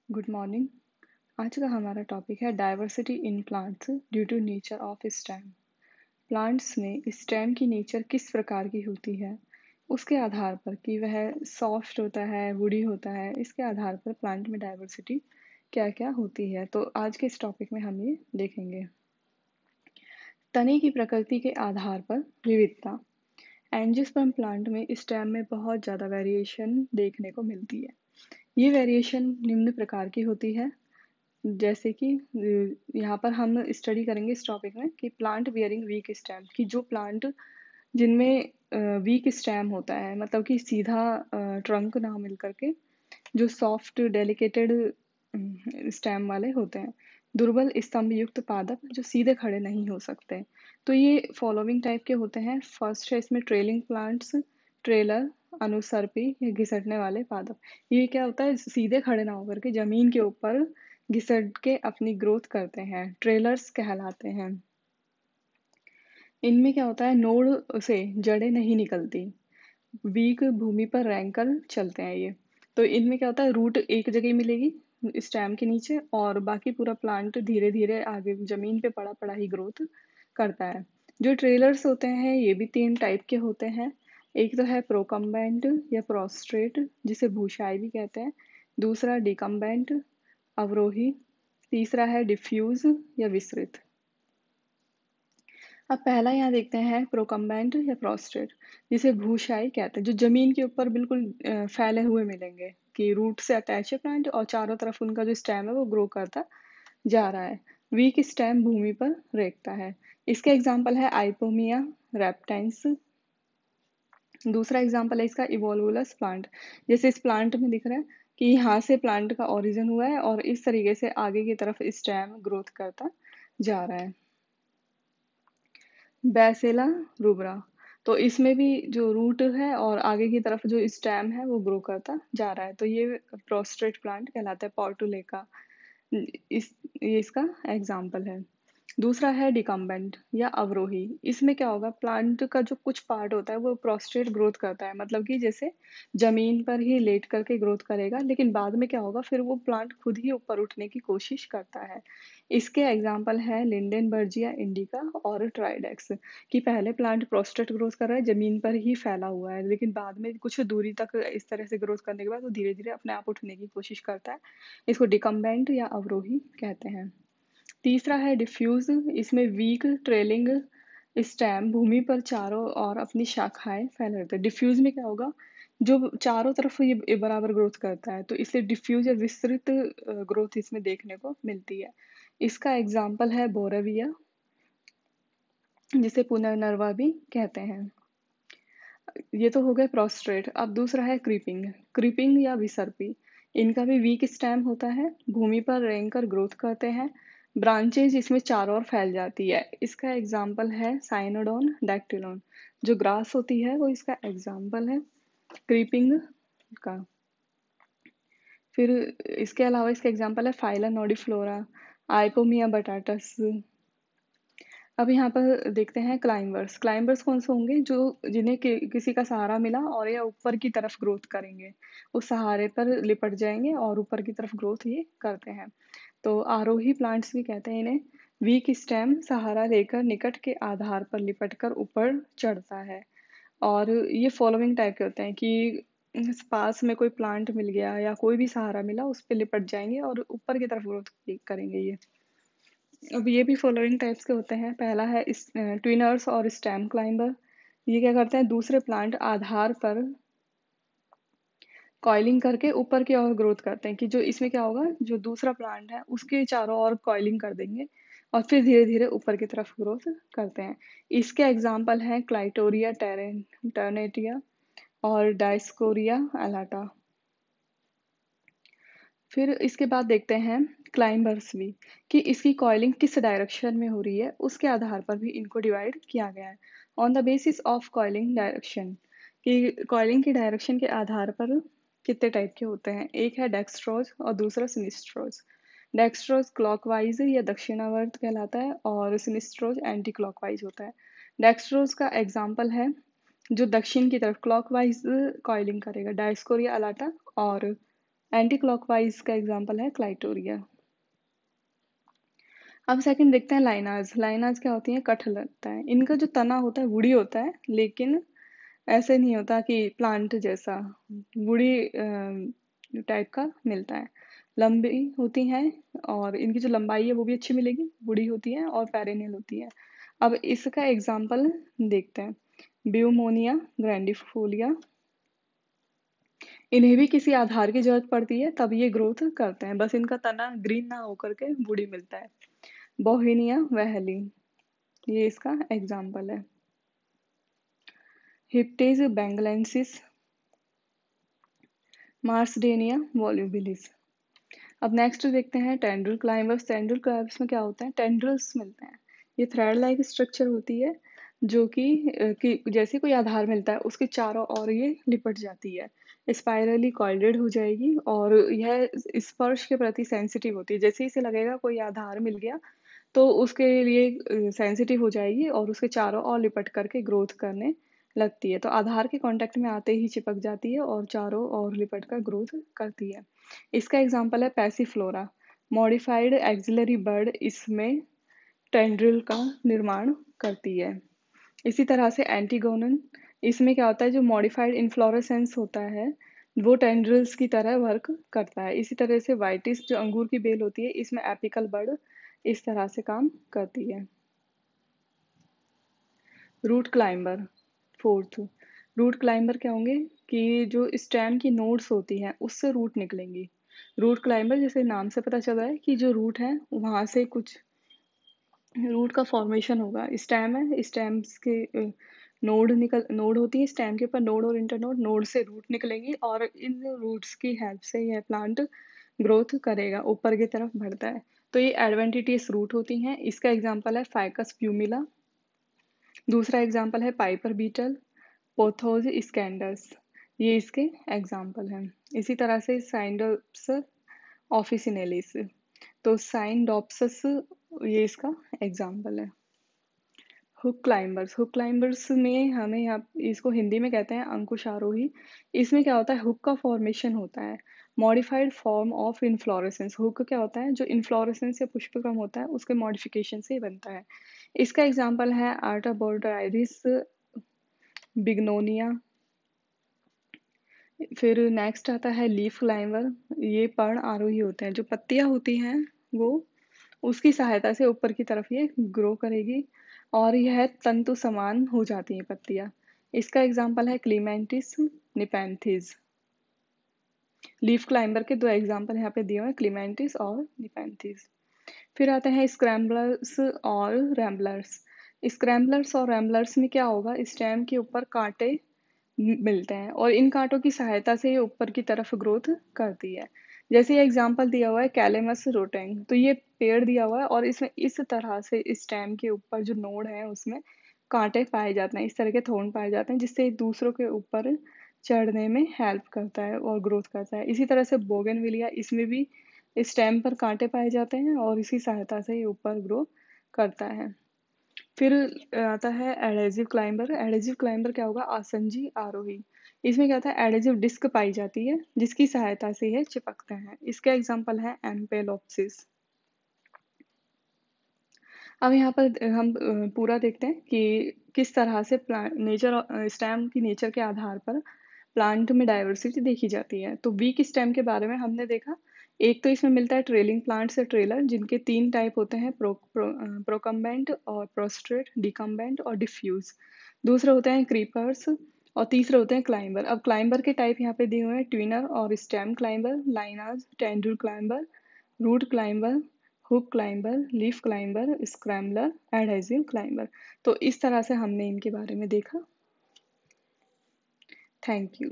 Good morning. आज का हमारा टॉपिक है diversity in plants due to nature of stem. Plants में स्टेम की नेचर किस प्रकार की होती है, उसके आधार पर कि वह सॉफ्ट होता है, वुडी होता है, इसके आधार पर प्लांट में डाइवर्सिटी क्या क्या होती है। तो आज के इस टॉपिक में हम ये देखेंगे। तने की प्रकृति के आधार पर विविधता। एंजियोस्पर्म प्लांट में स्टेम में बहुत ज़्यादा वेरिएशन देखने को मिलती है। ये वेरिएशन निम्न प्रकार की होती है, जैसे कि यहाँ पर हम स्टडी करेंगे इस टॉपिक में कि प्लांट बियरिंग वीक स्टेम, कि जो प्लांट जिनमें वीक स्टेम होता है, मतलब कि सीधा ट्रंक ना मिल करके जो सॉफ्ट डेलिकेटेड स्टेम वाले होते हैं। दुर्बल स्तंभ युक्त पादप जो सीधे खड़े नहीं हो सकते। तो ये फॉलोइंग टाइप के होते हैं। फर्स्ट है इसमें ट्रेलिंग प्लांट्स, ट्रेलर, अनुसर्पी या घिसटने वाले पादप। ये क्या होता है, सीधे खड़े ना होकर के जमीन के ऊपर घिसट के अपनी ग्रोथ करते हैं, ट्रेलर्स कहलाते हैं। इनमें क्या होता है, नोड से जड़ें नहीं निकलती, वीक भूमि पर रैंकर चलते हैं ये। तो इनमें क्या होता है, रूट एक जगह ही मिलेगी स्टेम के नीचे, और बाकी पूरा प्लांट धीरे धीरे आगे जमीन पे पड़ा पड़ा ही ग्रोथ करता है। जो ट्रेलर्स होते हैं ये भी तीन टाइप के होते हैं। एक तो है प्रोकम्बेंट या प्रोस्ट्रेट, जिसे भूशाई भी कहते हैं। दूसरा डिकम्बेंट, अवरोही। तीसरा है डिफ्यूज या विस्तृत। अब पहला यहाँ देखते हैं प्रोकम्बेंट या प्रोस्ट्रेट, जिसे भूशाई कहते हैं, जो जमीन के ऊपर बिल्कुल फैले हुए मिलेंगे, कि रूट से अटैच है प्लांट और चारों तरफ उनका जो स्टेम है वो ग्रो करता जा रहा है। वीक स्टेम भूमि पर रेखता है। इसके एग्जाम्पल है आइपोमिया रेप्टेंस। दूसरा एग्जाम्पल है इसका इवोल्वुलस प्लांट। जैसे इस प्लांट में दिख रहा है कि यहाँ से प्लांट का ओरिजिन हुआ है और इस तरीके से आगे की तरफ स्टेम ग्रोथ करता जा रहा है। बैसेला रूब्रा, तो इसमें भी जो रूट है और आगे की तरफ जो स्टेम है वो ग्रो करता जा रहा है। तो ये प्रोस्ट्रेट प्लांट कहलाता है, पोर्टुलेका। इस ये इसका एग्जाम्पल है। दूसरा है डिकम्बेंट या अवरोही। इसमें क्या होगा, प्लांट का जो कुछ पार्ट होता है वो प्रोस्ट्रेट ग्रोथ करता है, मतलब कि जैसे जमीन पर ही लेट करके ग्रोथ करेगा, लेकिन बाद में क्या होगा, फिर वो प्लांट खुद ही ऊपर उठने की कोशिश करता है। इसके एग्जाम्पल है लिंडेनबर्जिया इंडिका और ट्राइडेक्स, कि पहले प्लांट प्रोस्ट्रेट ग्रोथ कर रहा है, जमीन पर ही फैला हुआ है, लेकिन बाद में कुछ दूरी तक इस तरह से ग्रोथ करने के बाद वो धीरे धीरे अपने आप उठने की कोशिश करता है। इसको डिकम्बेंट या अवरोही कहते हैं। तीसरा है डिफ्यूज। इसमें वीक ट्रेलिंग स्टेम भूमि पर चारों ओर अपनी शाखाएं फैला रहता है। डिफ्यूज में क्या होगा, जो चारों तरफ ये बराबर ग्रोथ करता है, तो इसलिए डिफ्यूज या विस्तृत ग्रोथ इसमें देखने को मिलती है। इसका एग्जाम्पल है बोरेविया, जिसे पुनर्नरवा भी कहते हैं। ये तो हो गए प्रोस्ट्रेट। अब दूसरा है क्रीपिंग। क्रीपिंग या विसर्पी, इनका भी वीक स्टेम होता है, भूमि पर रेंग कर ग्रोथ करते हैं, ब्रांचेज इसमें चारों ओर फैल जाती है। इसका एग्जाम्पल है साइनोडोन डैक्टिलोन, जो ग्रास होती है वो इसका एग्जाम्पल है क्रीपिंग का। फिर इसके अलावा इसका एग्जाम्पल है फाइला नोडिफ्लोरा, आइपोमिया बटाटस। अब यहाँ पर देखते हैं क्लाइंबर्स। क्लाइंबर्स कौन से होंगे, जो जिन्हें किसी का सहारा मिला और ये ऊपर की तरफ ग्रोथ करेंगे, उस सहारे पर लिपट जाएंगे और ऊपर की तरफ ग्रोथ ये करते हैं। तो आरोही प्लांट्स भी कहते हैं इन्हें। वीक स्टेम सहारा लेकर निकट के आधार पर लिपट कर ऊपर चढ़ता है। और ये फॉलोइंग टाइप के होते हैं कि पास में कोई प्लांट मिल गया या कोई भी सहारा मिला, उस पर लिपट जाएंगे और ऊपर की तरफ ग्रोथ करेंगे ये। अब ये भी फॉलोइंग टाइप्स के होते हैं। पहला है ट्विनर्स और स्टेम क्लाइंबर। ये क्या करते हैं, दूसरे प्लांट आधार पर कॉइलिंग करके ऊपर की ओर ग्रोथ करते हैं, कि जो इसमें क्या होगा, जो दूसरा प्लांट है उसके चारों ओर कॉइलिंग कर देंगे और फिर धीरे धीरे ऊपर की तरफ ग्रोथ करते हैं। इसके एग्जाम्पल हैं क्लाइटोरिया टर्नेटिया और डायस्कोरिया अलाटा। फिर इसके बाद देखते हैं क्लाइंबर्स भी, कि इसकी कॉइलिंग किस डायरेक्शन में हो रही है, उसके आधार पर भी इनको डिवाइड किया गया है on the basis of coiling direction, कि कॉइलिंग की डायरेक्शन के आधार पर कितने टाइप के होते हैं। एक है डेक्स्ट्रोज और दूसरा सिनिस्ट्रोज। डेक्स्ट्रोज क्लॉकवाइज या दक्षिणावर्त कहलाता है और सिनिस्ट्रोज एंटी क्लॉकवाइज होता है। डेक्स्ट्रोज का एग्जाम्पल है जो दक्षिण की तरफ क्लॉकवाइज कॉइलिंग करेगा, डायस्कोरिया अलाटा और एंटी क्लॉकवाइज का एग्जाम्पल है क्लाइटोरिया। अब सेकंड देखते हैं लाइनाज। लाइनाज क्या होती है? कट लगता है। इनका जो तना होता है वुडी होता है, लेकिन ऐसे नहीं होता कि प्लांट जैसा, वुडी टाइप का मिलता है। लंबी होती हैं और इनकी जो लंबाई है वो भी अच्छी मिलेगी, वुडी होती है और पेरेनियल होती है। अब इसका एग्जाम्पल देखते हैं, ब्यूमोनिया ग्रैंडिफोलिया। इन्हें भी किसी आधार की जरूरत पड़ती है तब ये ग्रोथ करते हैं, बस इनका तना ग्रीन ना होकर के वुडी मिलता है। बोहिनिया वैली, ये इसका एग्जाम्पल है। हिप्टेज बेंगलेंसिस, मार्सडेनिया वॉल्यूबिलिस। अब नेक्स्ट देखते हैं टेंड्रिल क्लाइंबर्स। टेंड्रिल क्लाइंबर्स में क्या होता है? टेंड्रिल्स मिलते हैं। ये थ्रेड लाइक स्ट्रक्चर होती है जो कि जैसे कोई आधार मिलता है उसके चारों ओर ये लिपट जाती है, स्पाइरली कॉइल्डेड हो जाएगी और यह स्पर्श के प्रति सेंसिटिव होती है। जैसे इसे लगेगा कोई आधार मिल गया तो उसके लिए सेंसिटिव हो जाएगी और उसके चारों ओर लिपट करके ग्रोथ करने लगती है। तो आधार के कांटेक्ट में आते ही चिपक जाती है और चारों ओर लिपट कर ग्रोथ करती है। इसका एग्जाम्पल है पैसिफ्लोरा, मॉडिफाइड एक्सिलरी बर्ड, इसमें टेंड्रिल का निर्माण करती है। इसी तरह से एंटीगोनन, इसमें क्या होता है? जो मॉडिफाइड इन्फ्लोरेसेंस होता है वो टेंड्रिल्स की तरह वर्क करता है। इसी तरह से वाइटिस जो अंगूर की बेल होती है, इसमें एपिकल बर्ड इस तरह से काम करती है। Root climber, fourth. Root climber क्या होंगे कि जो स्टेम की नोड्स होती हैं उससे रूट निकलेंगी। रूट क्लाइंबर, जैसे नाम से पता चल रहा है कि जो रूट है वहां से कुछ रूट का फॉर्मेशन होगा। स्टेम है, स्टेम्स के नोड होती है स्टेम के ऊपर, नोड और इंटरनोड, नोड से रूट निकलेंगी और इन रूट्स की हेल्प से यह प्लांट ग्रोथ करेगा, ऊपर की तरफ बढ़ता है। तो ये एडवेंटिटियस रूट होती हैं। इसका एग्जाम्पल है फाइकस प्यूमिला। दूसरा एग्जाम्पल है पाइपर बीटल, पोथोज स्कैंडस, ये इसके एग्जाम्पल हैं। इसी तरह से साइंडोप्स ऑफिसिनेलिस, तो साइंडोप्सिस ये इसका एग्जाम्पल है। हुक क्लाइंबर्स, हुक क्लाइंबर्स में हमें यहाँ इसको हिंदी में कहते हैं अंकुशारोही। इसमें क्या होता है? हुक का फॉर्मेशन होता है, modified form of inflorescence. Hook क्या होता है? जो इनफ्लोरेसेंस या पुष्पक्रम होता है उसके मॉडिफिकेशन से बनता है। इसका एग्जाम्पल है आर्टाबोर्डाइरिस, बिग्नोनिया। फिर नेक्स्ट आता है लीफ क्लाइंबर। ये पर्ण आरोही होते हैं, जो पत्तियां होती हैं वो उसकी सहायता से ऊपर की तरफ ये ग्रो करेगी और यह तंतु समान हो जाती हैं पत्तियां। इसका एग्जाम्पल है क्लीमेंटिस निपेंथिस। लीफ क्लाइंबर के दो एग्जाम्पल यहाँ पे दिए हुए हैं, क्लीमेंटिस और निपेंथिस। फिर आते हैं स्क्रैम्बलर्स और रैम्बलर्स। स्क्रैम्बलर्स और रैम्बलर्स में क्या होगा? स्टेम के ऊपर कांटे मिलते हैं और इन कांटों की सहायता से ये ऊपर की तरफ ग्रोथ करती है। जैसे ये एग्जांपल दिया हुआ है कैलेमस रोटेंग, तो ये पेड़ दिया हुआ है और इसमें इस तरह से स्टेम के ऊपर जो नोड है उसमें कांटे पाए जाते हैं, इस तरह के थोर्न पाए जाते हैं जिससे एक दूसरों के ऊपर चढ़ने में हेल्प करता है और ग्रोथ करता है। इसी तरह से बोगनविलिया, इसमें भी स्टेम पर कांटे पाए जाते हैं और इसी सहायता से ये ऊपर ग्रो करता है। फिर आता है एडेजिव क्लाइंबर। एडेजिव क्लाइंबर क्या होगा? आसंजी आरोही। इसमें क्या होता है? एडेजिव डिस्क पाई जाती है जिसकी सहायता से यह चिपकते हैं। इसका एग्जांपल है एम्पेलोप्सिस। अब यहाँ पर हम पूरा देखते हैं कि किस तरह से प्लांट नेचर स्टेम की नेचर के आधार पर प्लांट में डाइवर्सिटी देखी जाती है। तो वीक स्टेम के बारे में हमने देखा। एक तो इसमें मिलता है ट्रेलिंग प्लांट से ट्रेलर, जिनके 3 टाइप होते हैं, प्रोकम्बेंट और प्रोस्ट्रेट, डिकम्बेंट और डिफ्यूज। दूसरे होते हैं क्रीपर्स और तीसरे होते हैं क्लाइंबर। अब क्लाइंबर के टाइप यहाँ पे दिए हुए हैं, ट्विनर और stem climber, lianas, tendril climber, root climber, hook climber, leaf climber, scrambler, adhesive climber. तो इस तरह से हमने इनके बारे में देखा। Thank you.